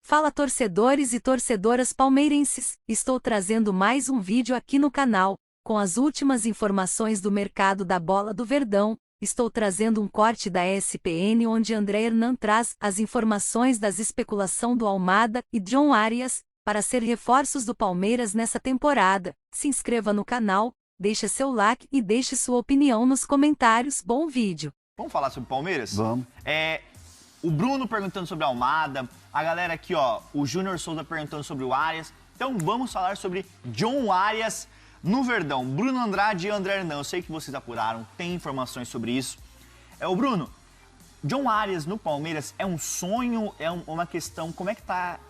Fala torcedores e torcedoras palmeirenses, estou trazendo mais um vídeo aqui no canal, com as últimas informações do mercado da bola do Verdão. Estou trazendo um corte da ESPN onde André Hernan traz as informações das especulação do Almada e John Arias, para ser reforços do Palmeiras nessa temporada. Se inscreva no canal, deixe seu like e deixe sua opinião nos comentários. Bom vídeo! Vamos falar sobre o Palmeiras? Vamos. O Bruno perguntando sobre a Almada, a galera aqui, ó, o Júnior Souza perguntando sobre o Arias. Então vamos falar sobre John Arias no Verdão. Bruno Andrade e André Hernan, eu sei que vocês apuraram, tem informações sobre isso. O Bruno, John Arias no Palmeiras é um sonho, é uma questão, como é que tá,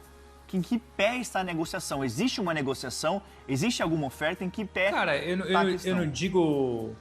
em que pé está a negociação? Existe uma negociação? Existe alguma oferta? Em que pé Cara, eu não digo...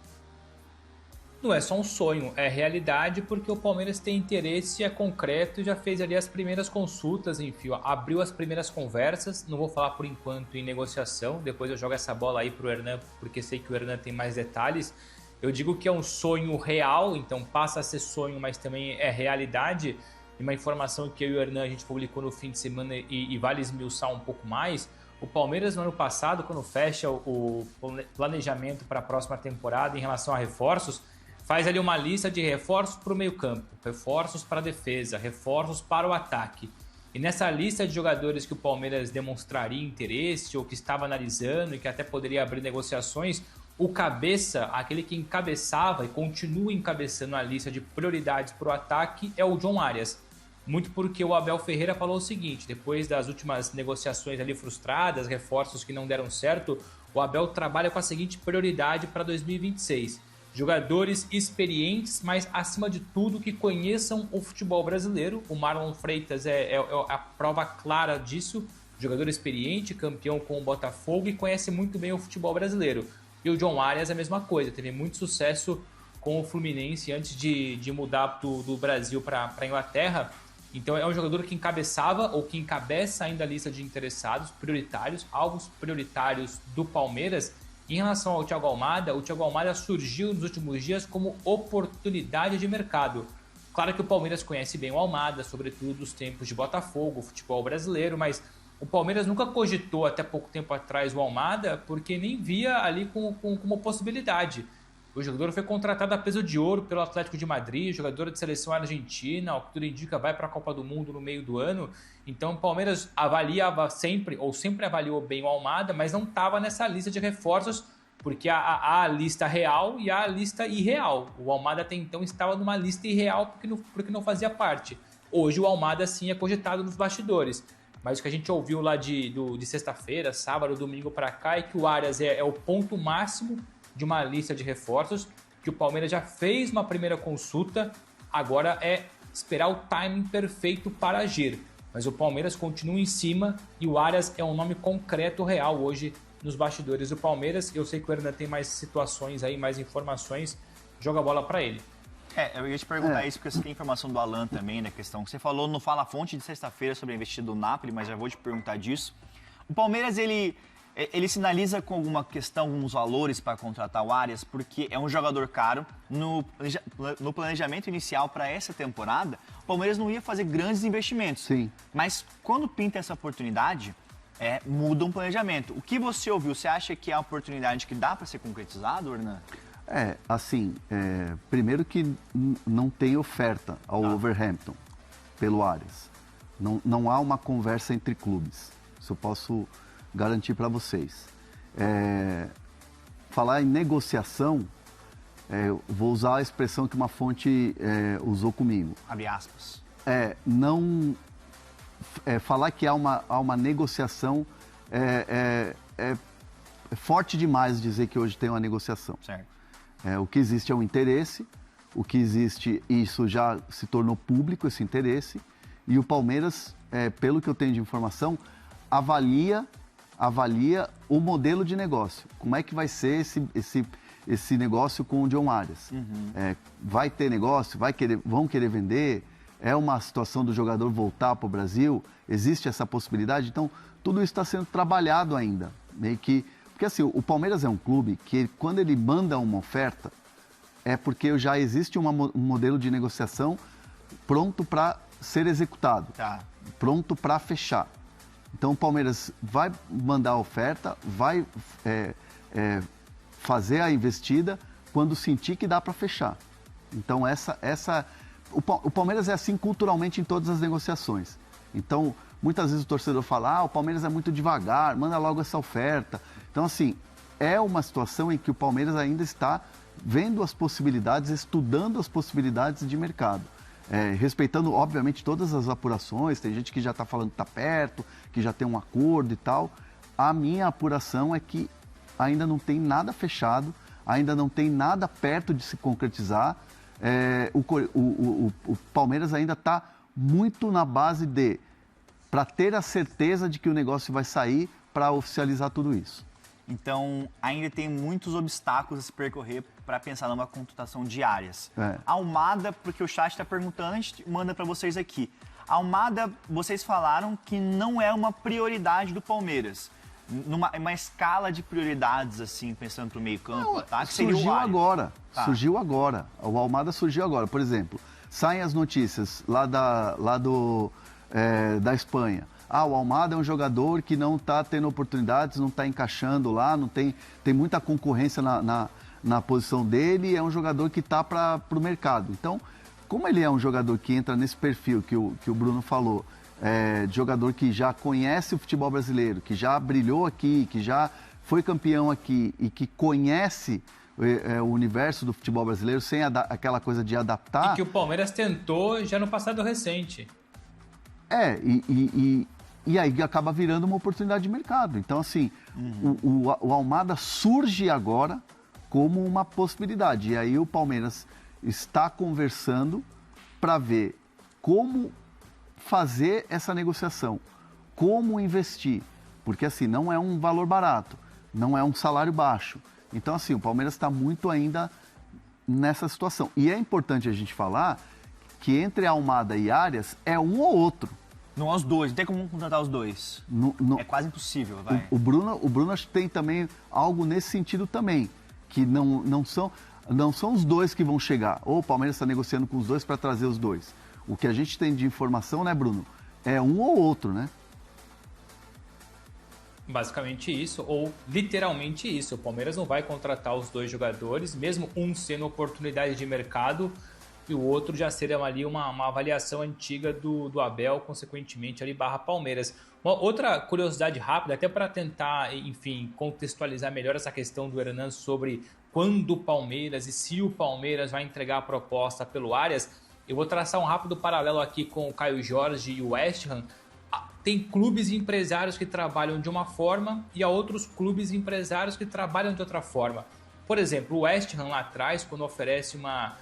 Não é só um sonho, é realidade, porque o Palmeiras tem interesse, é concreto, já fez ali as primeiras consultas, enfim, abriu as primeiras conversas. Não vou falar por enquanto em negociação, depois eu jogo essa bola aí pro Hernan, porque sei que o Hernan tem mais detalhes. Eu digo que é um sonho real, então passa a ser sonho, mas também é realidade. E uma informação que eu e o Hernan a gente publicou no fim de semana e vale esmiuçar um pouco mais. O Palmeiras no ano passado, quando fecha o planejamento para a próxima temporada em relação a reforços, faz ali uma lista de reforços para o meio-campo, reforços para a defesa, reforços para o ataque. E nessa lista de jogadores que o Palmeiras demonstraria interesse ou que estava analisando e que até poderia abrir negociações, o cabeça, aquele que encabeçava e continua encabeçando a lista de prioridades para o ataque, é o John Arias. Muito porque o Abel Ferreira falou o seguinte: depois das últimas negociações ali frustradas, reforços que não deram certo, o Abel trabalha com a seguinte prioridade para 2026. Jogadores experientes, mas acima de tudo que conheçam o futebol brasileiro. O Marlon Freitas é a prova clara disso. Jogador experiente, campeão com o Botafogo e conhece muito bem o futebol brasileiro. E o John Arias é a mesma coisa, teve muito sucesso com o Fluminense antes de mudar do Brasil para a Inglaterra. Então é um jogador que encabeçava ou que encabeça ainda a lista de interessados prioritários, alvos prioritários do Palmeiras. Em relação ao Thiago Almada, o Thiago Almada surgiu nos últimos dias como oportunidade de mercado. Claro que o Palmeiras conhece bem o Almada, sobretudo dos tempos de Botafogo, futebol brasileiro, mas o Palmeiras nunca cogitou até pouco tempo atrás o Almada porque nem via ali como possibilidade. O jogador foi contratado a peso de ouro pelo Atlético de Madrid, jogador de seleção argentina, ao que tudo indica vai para a Copa do Mundo no meio do ano. Então o Palmeiras avaliava sempre, ou sempre avaliou bem o Almada, mas não estava nessa lista de reforços, porque há a lista real e há a lista irreal. O Almada até então estava numa lista irreal porque não fazia parte. Hoje o Almada sim é cogitado nos bastidores. Mas o que a gente ouviu lá de sexta-feira, sábado, domingo para cá é que o Arias é o ponto máximo de uma lista de reforços, que o Palmeiras já fez uma primeira consulta, agora é esperar o timing perfeito para agir. Mas o Palmeiras continua em cima e o Arias é um nome concreto, real hoje nos bastidores do Palmeiras. Eu sei que o Hernan tem mais situações aí, mais informações, joga a bola para ele. Eu ia te perguntar isso porque você tem informação do Alan também, na questão que você falou no Fala Fonte de sexta-feira sobre a investida do Napoli, mas já vou te perguntar disso. O Palmeiras, ele sinaliza com alguma questão, alguns valores para contratar o Arias, porque é um jogador caro. No planejamento inicial para essa temporada, o Palmeiras não ia fazer grandes investimentos. Sim. Mas quando pinta essa oportunidade, muda um planejamento. O que você ouviu, você acha que é uma oportunidade que dá para ser concretizado, Hernan? Primeiro que não tem oferta ao Wolverhampton pelo Arias. Não há uma conversa entre clubes. Isso eu posso garantir para vocês. Falar em negociação, vou usar a expressão que uma fonte usou comigo. Abre aspas. Falar que há uma negociação é forte demais dizer que hoje tem uma negociação. Certo. O que existe é um interesse, o que existe, isso já se tornou público, esse interesse, e o Palmeiras, pelo que eu tenho de informação, avalia o modelo de negócio. Como é que vai ser esse negócio com o John Arias? Uhum. Vai ter negócio? Vão querer vender? É uma situação do jogador voltar para o Brasil? Existe essa possibilidade? Então, tudo isso está sendo trabalhado ainda. Meio que... Porque assim, o Palmeiras é um clube que quando ele manda uma oferta, é porque já existe um modelo de negociação pronto para ser executado, Tá. pronto para fechar. Então o Palmeiras vai mandar a oferta, vai fazer a investida quando sentir que dá para fechar. Então o Palmeiras é assim culturalmente em todas as negociações. Então muitas vezes o torcedor fala, o Palmeiras é muito devagar, manda logo essa oferta. Então assim, é uma situação em que o Palmeiras ainda está vendo as possibilidades, estudando as possibilidades de mercado. Respeitando, obviamente, todas as apurações, tem gente que já está falando que está perto, que já tem um acordo e tal. A minha apuração é que ainda não tem nada fechado, ainda não tem nada perto de se concretizar. O Palmeiras ainda está muito na base para ter a certeza de que o negócio vai sair para oficializar tudo isso. Então, ainda tem muitos obstáculos a se percorrer para pensar numa contratação de Arias. Almada, porque o chat está perguntando, a gente manda para vocês aqui. Almada, vocês falaram que não é uma prioridade do Palmeiras. Numa escala de prioridades, assim, pensando para o meio-campo, tá? Surgiu agora. Surgiu agora. O Almada surgiu agora. Por exemplo, saem as notícias lá da Espanha. O Almada é um jogador que não está tendo oportunidades, não está encaixando lá, tem muita concorrência na posição dele, é um jogador que está para o mercado. Então, como ele é um jogador que entra nesse perfil que o Bruno falou, de jogador que já conhece o futebol brasileiro, que já brilhou aqui, que já foi campeão aqui e que conhece o universo do futebol brasileiro sem aquela coisa de adaptar... E que o Palmeiras tentou já no passado recente. E aí acaba virando uma oportunidade de mercado. Então, assim, o Almada surge agora como uma possibilidade. E aí o Palmeiras está conversando para ver como fazer essa negociação, como investir. Porque, assim, não é um valor barato, não é um salário baixo. Então, assim, o Palmeiras está muito ainda nessa situação. E é importante a gente falar que entre Almada e Arias é um ou outro. Não os dois, não tem como contratar os dois. É quase impossível, vai. O Bruno acho que tem também algo nesse sentido também, que não são os dois que vão chegar. Ou o Palmeiras está negociando com os dois para trazer os dois. O que a gente tem de informação, né, Bruno? É um ou outro, né? Basicamente isso, ou literalmente isso. O Palmeiras não vai contratar os dois jogadores, mesmo um sendo oportunidade de mercado, e o outro já seria ali uma avaliação antiga do Abel, consequentemente ali / Palmeiras. Uma outra curiosidade rápida, até para tentar, enfim, contextualizar melhor essa questão do Hernan sobre quando o Palmeiras e se o Palmeiras vai entregar a proposta pelo Arias, eu vou traçar um rápido paralelo aqui com o Caio Jorge e o West Ham. Tem clubes e empresários que trabalham de uma forma e há outros clubes e empresários que trabalham de outra forma. Por exemplo, o West Ham lá atrás, quando oferece uma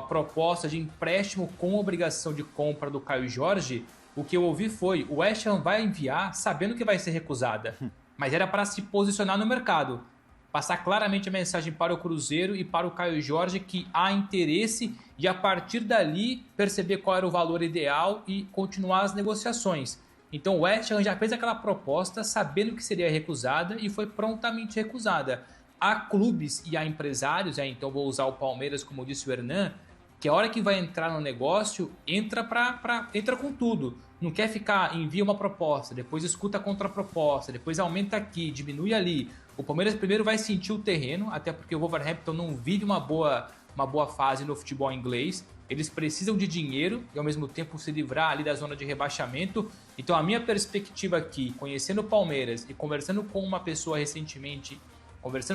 proposta de empréstimo com obrigação de compra do Caio Jorge, o que eu ouvi foi, o West Ham vai enviar sabendo que vai ser recusada, mas era para se posicionar no mercado, passar claramente a mensagem para o Cruzeiro e para o Caio Jorge que há interesse e a partir dali perceber qual era o valor ideal e continuar as negociações. Então o West Ham já fez aquela proposta sabendo que seria recusada e foi prontamente recusada. Há clubes e há empresários, então vou usar o Palmeiras como disse o Hernan, que a hora que vai entrar no negócio, entra com tudo. Não quer ficar, envia uma proposta, depois escuta a contraproposta, depois aumenta aqui, diminui ali. O Palmeiras primeiro vai sentir o terreno, até porque o Wolverhampton não vive uma boa fase no futebol inglês. Eles precisam de dinheiro e ao mesmo tempo se livrar ali da zona de rebaixamento. Então a minha perspectiva aqui, conhecendo o Palmeiras e conversando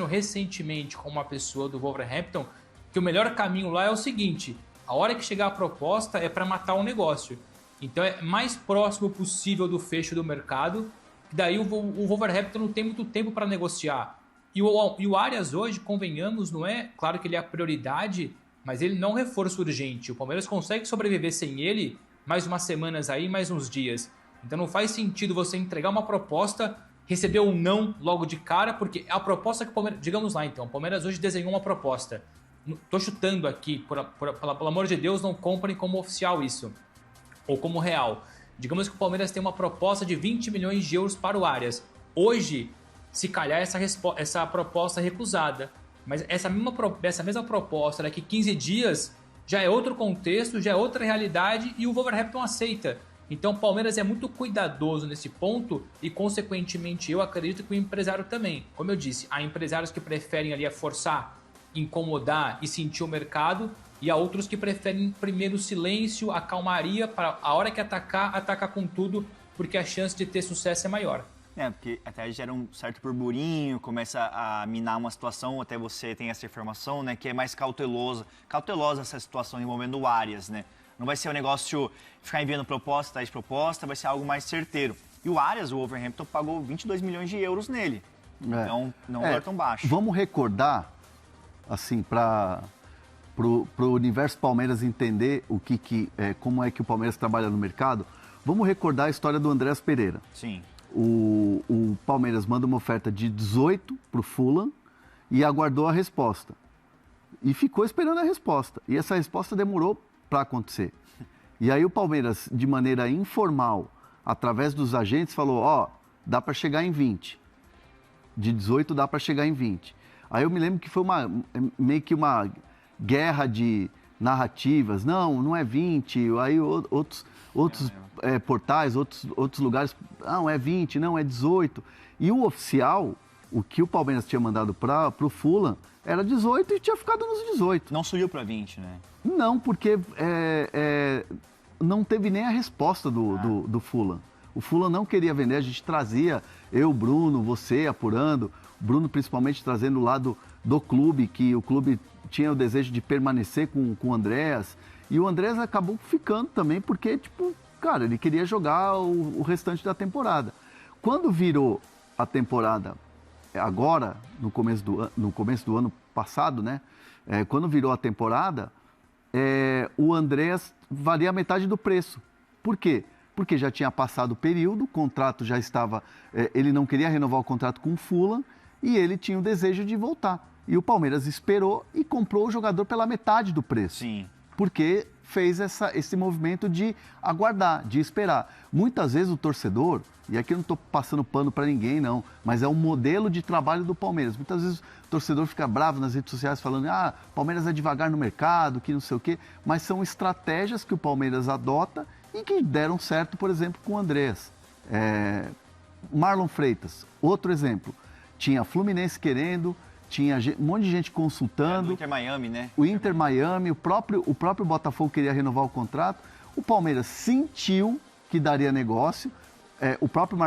recentemente com uma pessoa do Wolverhampton, que o melhor caminho lá é o seguinte, a hora que chegar a proposta é para matar o negócio. Então é mais próximo possível do fecho do mercado, daí o Wolverhampton não tem muito tempo para negociar. E o Arias hoje, convenhamos, não é? Claro que ele é a prioridade, mas ele não é um reforço urgente. O Palmeiras consegue sobreviver sem ele mais umas semanas aí, mais uns dias. Então não faz sentido você entregar uma proposta, receber um não logo de cara, porque a proposta que o Palmeiras... Digamos lá então, o Palmeiras hoje desenhou uma proposta. Tô chutando aqui, pelo amor de Deus, não comprem como oficial isso, ou como real. Digamos que o Palmeiras tem uma proposta de 20 milhões de euros para o Arias. Hoje, se calhar essa proposta é recusada, mas essa mesma proposta daqui 15 dias já é outro contexto, já é outra realidade e o Wolverhampton aceita. Então o Palmeiras é muito cuidadoso nesse ponto e, consequentemente, eu acredito que o empresário também. Como eu disse, há empresários que preferem ali forçar, incomodar e sentir o mercado, e há outros que preferem primeiro o silêncio, a calmaria, para a hora que atacar com tudo, porque a chance de ter sucesso é maior. Porque até gera um certo burburinho, começa a minar uma situação, até você tem essa informação, né, que é mais cautelosa essa situação envolvendo o Arias, né? Não vai ser um negócio ficar enviando proposta atrás de proposta, vai ser algo mais certeiro. E o Arias, o Wolverhampton, pagou 22 milhões de euros nele. Então, não é tão baixo. Vamos recordar, assim, para o universo Palmeiras entender como é que o Palmeiras trabalha no mercado, vamos recordar a história do Andreas Pereira. Sim. O Palmeiras manda uma oferta de 18 para o Fulham e aguardou a resposta. E ficou esperando a resposta. E essa resposta demorou para acontecer. E aí o Palmeiras, de maneira informal, através dos agentes, falou, dá para chegar em 20. De 18 dá para chegar em 20. Aí eu me lembro que foi meio que uma guerra de narrativas. Não é 20. Aí outros portais, outros lugares, não, é 20, não, é 18. E o oficial, o que o Palmeiras tinha mandado para o Fulham, era 18 e tinha ficado nos 18. Não subiu para 20, né? Não, porque não teve nem a resposta do Fulham. O Fulham não queria vender, a gente trazia, eu, Bruno, você apurando, Bruno principalmente trazendo o lado do clube, que o clube tinha o desejo de permanecer com o Andreas, e o Andreas acabou ficando também porque, cara, ele queria jogar o restante da temporada. Quando virou a temporada, agora, no começo do ano passado, né? Quando virou a temporada, o Andreas valia a metade do preço. Por quê? Porque já tinha passado o período, o contrato já estava... ele não queria renovar o contrato com o Fulham e ele tinha o desejo de voltar. E o Palmeiras esperou e comprou o jogador pela metade do preço. Sim. Porque fez esse movimento de aguardar, de esperar. Muitas vezes o torcedor, e aqui eu não estou passando pano para ninguém não, mas é um modelo de trabalho do Palmeiras. Muitas vezes o torcedor fica bravo nas redes sociais falando Palmeiras é devagar no mercado, que não sei o quê, mas são estratégias que o Palmeiras adota e que deram certo, por exemplo, com o Andreas. Marlon Freitas, outro exemplo. Tinha Fluminense querendo, tinha um monte de gente consultando. O Inter Miami, né? O Inter Miami, o próprio Botafogo queria renovar o contrato. O Palmeiras sentiu que daria negócio. O próprio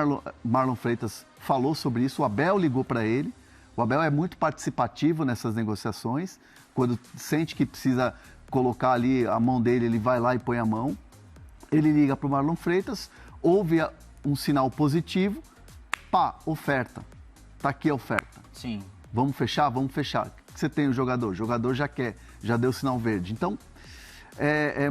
Marlon Freitas falou sobre isso, o Abel ligou para ele. O Abel é muito participativo nessas negociações. Quando sente que precisa colocar ali a mão dele, ele vai lá e põe a mão. Ele liga para o Marlon Freitas, ouve um sinal positivo, oferta. Tá aqui a oferta. Sim. Vamos fechar? Vamos fechar. O que você tem o jogador? O jogador já quer, já deu sinal verde. Então,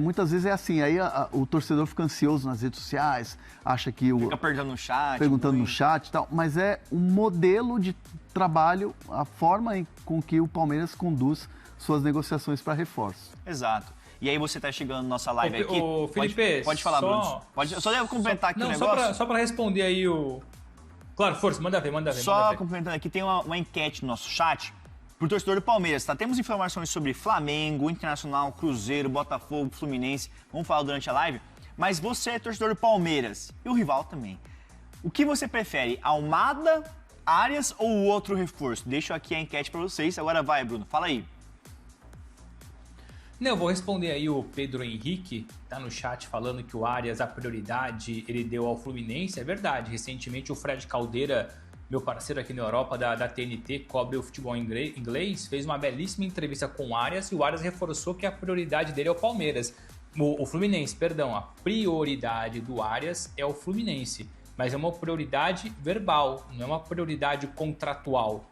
muitas vezes é assim, aí o torcedor fica ansioso nas redes sociais, acha que fica perguntando no chat. Perguntando no chat e tal, mas é um modelo de trabalho, a forma com que o Palmeiras conduz suas negociações para reforço. Exato. E aí você tá chegando na nossa live aqui. Ô, Felipe, pode falar, Bruno. Só devo complementar aqui o negócio. Só para responder aí o... Claro, força, manda ver. Só complementando aqui, tem uma enquete no nosso chat pro torcedor do Palmeiras, tá? Temos informações sobre Flamengo, Internacional, Cruzeiro, Botafogo, Fluminense. Vamos falar durante a live. Mas você é torcedor do Palmeiras e o rival também. O que você prefere, Almada, Arias ou o outro reforço? Deixo aqui a enquete para vocês. Agora vai, Bruno. Fala aí. Não, eu vou responder aí o Pedro Henrique, tá no chat falando que o Arias, a prioridade, ele deu ao Fluminense. É verdade, recentemente o Fred Caldeira, meu parceiro aqui na Europa da TNT, cobre o futebol inglês, fez uma belíssima entrevista com o Arias e o Arias reforçou que a prioridade dele é o Palmeiras. O Fluminense, perdão, a prioridade do Arias é o Fluminense, mas é uma prioridade verbal, não é uma prioridade contratual.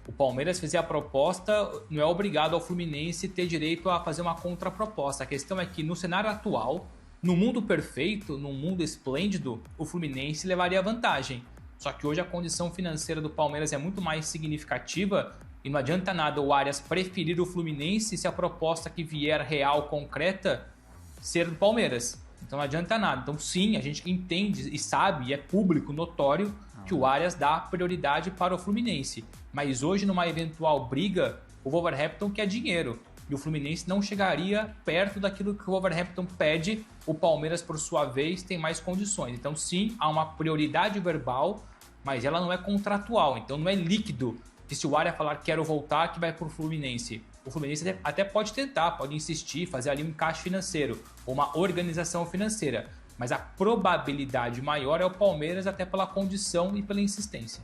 O Palmeiras fizer a proposta, não é obrigado ao Fluminense ter direito a fazer uma contraproposta. A questão é que no cenário atual, no mundo perfeito, num mundo esplêndido, o Fluminense levaria vantagem. Só que hoje a condição financeira do Palmeiras é muito mais significativa e não adianta nada o Arias preferir o Fluminense se a proposta que vier real, concreta, ser do Palmeiras. Então não adianta nada. Então sim, a gente entende e sabe, e é público, notório, que o Arias dá prioridade para o Fluminense. Mas hoje, numa eventual briga, o Wolverhampton quer dinheiro. e o Fluminense não chegaria perto daquilo que o Wolverhampton pede. O Palmeiras, por sua vez, tem mais condições. Então, sim, há uma prioridade verbal, mas ela não é contratual, então não é líquido que se o Aria falar quero voltar, que vai para o Fluminense. O Fluminense até pode tentar, pode insistir, fazer ali um encaixe financeiro, ou uma organização financeira, mas a probabilidade maior é o Palmeiras, até pela condição e pela insistência.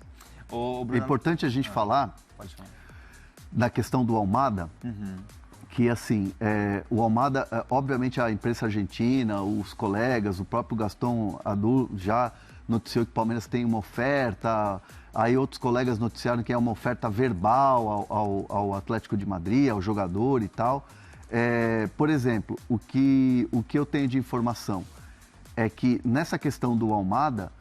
É importante a gente falar da questão do Almada, que assim, o Almada, obviamente a imprensa argentina, os colegas, o próprio Gaston Adu já noticiou que o Palmeiras tem uma oferta, aí outros colegas noticiaram que é uma oferta verbal ao Atlético de Madrid, ao jogador e tal. Por exemplo, o que eu tenho de informação é que nessa questão do Almada,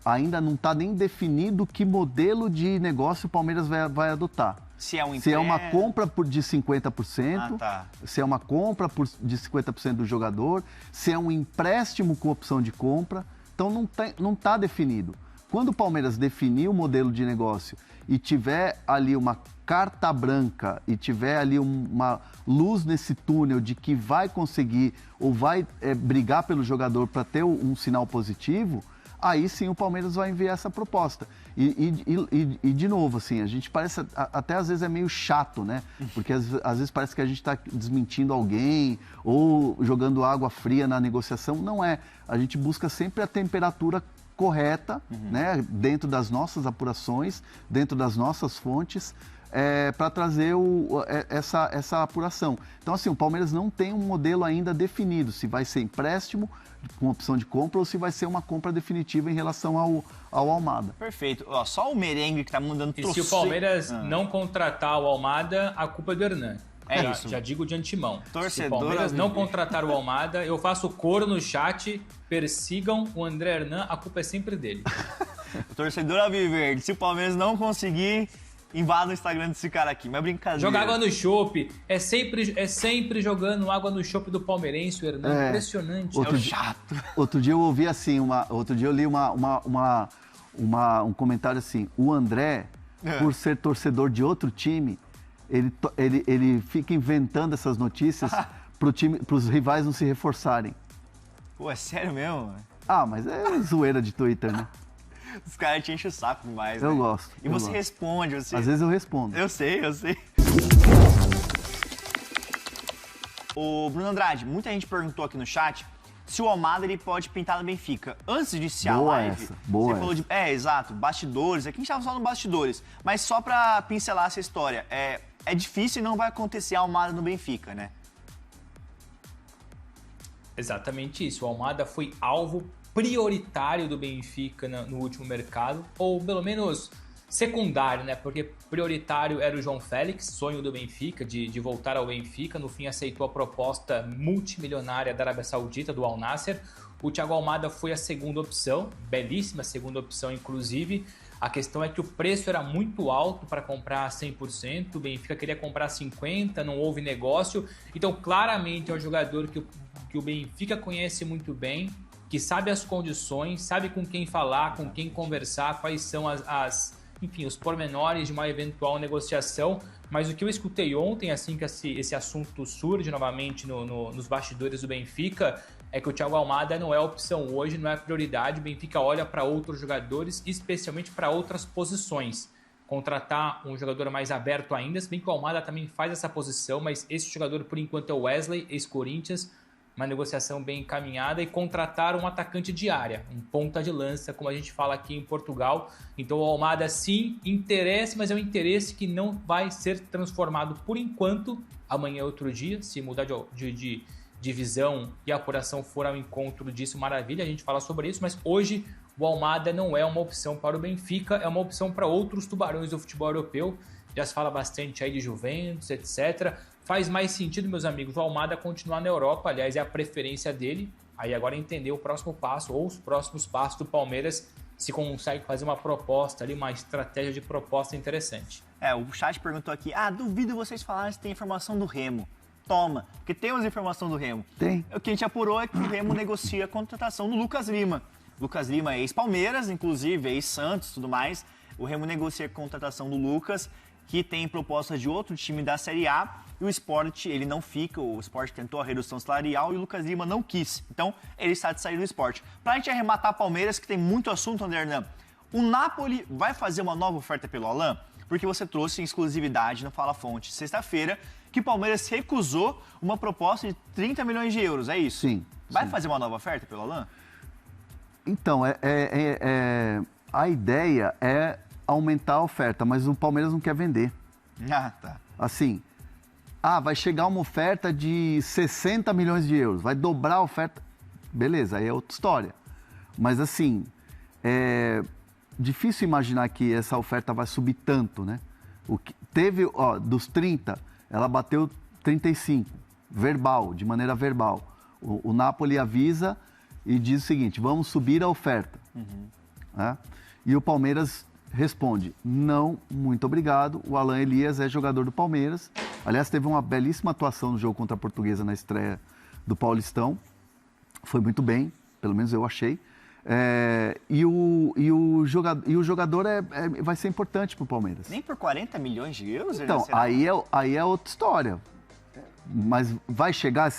ainda não está nem definido que modelo de negócio o Palmeiras vai adotar. Se é uma compra de 50%, se é uma compra de 50% do jogador, se é um empréstimo com opção de compra. Então não está definido. Quando o Palmeiras definir o modelo de negócio e tiver ali uma carta branca e tiver ali uma luz nesse túnel de que vai conseguir ou vai brigar pelo jogador para ter um sinal positivo, aí sim o Palmeiras vai enviar essa proposta. E de novo, assim, a gente parece, até às vezes é meio chato, né? Porque às vezes parece que a gente está desmentindo alguém ou jogando água fria na negociação. Não é. A gente busca sempre a temperatura correta, né? Dentro das nossas apurações, dentro das nossas fontes, para trazer essa apuração. Então, assim, o Palmeiras não tem um modelo ainda definido, se vai ser empréstimo com opção de compra ou se vai ser uma compra definitiva em relação ao Almada. Perfeito. Ó, só o merengue que tá mandando E se o Palmeiras não contratar o Almada, a culpa é do Hernan. Isso. Já digo de antemão. Torcedor se o Palmeiras não contratar o Almada, eu faço coro no chat, persigam o André Hernan, a culpa é sempre dele. Torcedor alviverde, se o Palmeiras não conseguir, invada o Instagram desse cara aqui, mas brincadeira. Joga água no chope, é sempre jogando água no chope do palmeirense, o Hernan, impressionante. Chato. Outro dia eu ouvi assim, outro dia eu li um comentário assim, o André, por ser torcedor de outro time, ele fica inventando essas notícias para os rivais não se reforçarem. Pô, é sério mesmo? Mas é zoeira de Twitter, né? Os caras te enchem o saco demais, Eu né? gosto. E você responde, Às vezes eu respondo. Eu sei. O Bruno Andrade, muita gente perguntou aqui no chat se o Almada ele pode pintar no Benfica. Antes de iniciar a live, você falou de... exato, bastidores. Aqui a gente estava falando bastidores. Mas só para pincelar essa história, é difícil e não vai acontecer a Almada no Benfica, né? Exatamente isso. O Almada foi alvo prioritário do Benfica no último mercado, ou pelo menos secundário, né? Porque prioritário era o João Félix, sonho do Benfica, de voltar ao Benfica. No fim aceitou a proposta multimilionária da Arábia Saudita, do Al Nassr. O Thiago Almada foi a segunda opção, belíssima segunda opção, inclusive. A questão é que o preço era muito alto para comprar 100%, o Benfica queria comprar 50%, não houve negócio. Então, claramente, é um jogador que o Benfica conhece muito bem, que sabe as condições, sabe com quem falar, com quem conversar, quais são enfim, os pormenores de uma eventual negociação. Mas o que eu escutei ontem, assim que esse assunto surge novamente nos bastidores do Benfica, é que o Thiago Almada não é opção hoje, não é prioridade. O Benfica olha para outros jogadores, especialmente para outras posições. Contratar um jogador mais aberto ainda, se bem que o Almada também faz essa posição, mas esse jogador por enquanto é o Wesley, ex-Corinthians, uma negociação bem encaminhada, e contratar um atacante de área, um ponta de lança, como a gente fala aqui em Portugal. Então o Almada sim, interesse, mas é um interesse que não vai ser transformado por enquanto. Amanhã é outro dia, se mudar de divisão e a apuração for ao encontro disso, maravilha, a gente fala sobre isso, mas hoje o Almada não é uma opção para o Benfica, é uma opção para outros tubarões do futebol europeu. Já se fala bastante aí de Juventus, etc. Faz mais sentido, meus amigos, o Almada continuar na Europa, aliás, é a preferência dele. Aí agora entender o próximo passo ou os próximos passos do Palmeiras, se consegue fazer uma proposta ali, uma estratégia de proposta interessante. O chat perguntou aqui, duvido vocês falarem se tem informação do Remo. Toma, porque temos informação do Remo. Tem. O que a gente apurou é que o Remo negocia a contratação do Lucas Lima. Lucas Lima é ex-Palmeiras, inclusive, ex-Santos e tudo mais. O Remo negocia a contratação do Lucas. que tem proposta de outro time da Série A, e o Sport, ele não fica, o Sport tentou a redução salarial e o Lucas Lima não quis. Então, ele está de sair do Sport. Pra gente arrematar Palmeiras, que tem muito assunto, André Hernan, o Napoli vai fazer uma nova oferta pelo Alan? Porque você trouxe em exclusividade no Fala Fonte, sexta-feira, que o Palmeiras recusou uma proposta de 30 milhões de euros, é isso? Sim. Vai fazer uma nova oferta pelo Alan? Então, a ideia é aumentar a oferta, mas o Palmeiras não quer vender. Ah, tá. Assim, vai chegar uma oferta de 60 milhões de euros, vai dobrar a oferta. Beleza, aí é outra história. Mas assim, é difícil imaginar que essa oferta vai subir tanto, né? O que teve, dos 30, ela bateu 35, de maneira verbal. O Napoli avisa e diz o seguinte, vamos subir a oferta. Né? E o Palmeiras responde, não, muito obrigado, o Alan Elias é jogador do Palmeiras. Aliás, teve uma belíssima atuação no jogo contra a Portuguesa na estreia do Paulistão. Foi muito bem, pelo menos eu achei. E o jogador vai ser importante para o Palmeiras. Nem por 40 milhões de euros? Então, aí é outra história. Mas vai chegar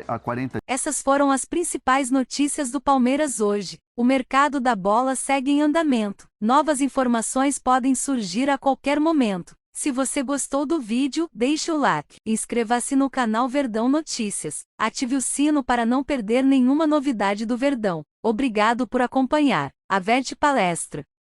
a 40. Essas foram as principais notícias do Palmeiras hoje. O mercado da bola segue em andamento. Novas informações podem surgir a qualquer momento. Se você gostou do vídeo, deixe o like. Inscreva-se no canal Verdão Notícias. Ative o sino para não perder nenhuma novidade do Verdão. Obrigado por acompanhar. Averte palestra.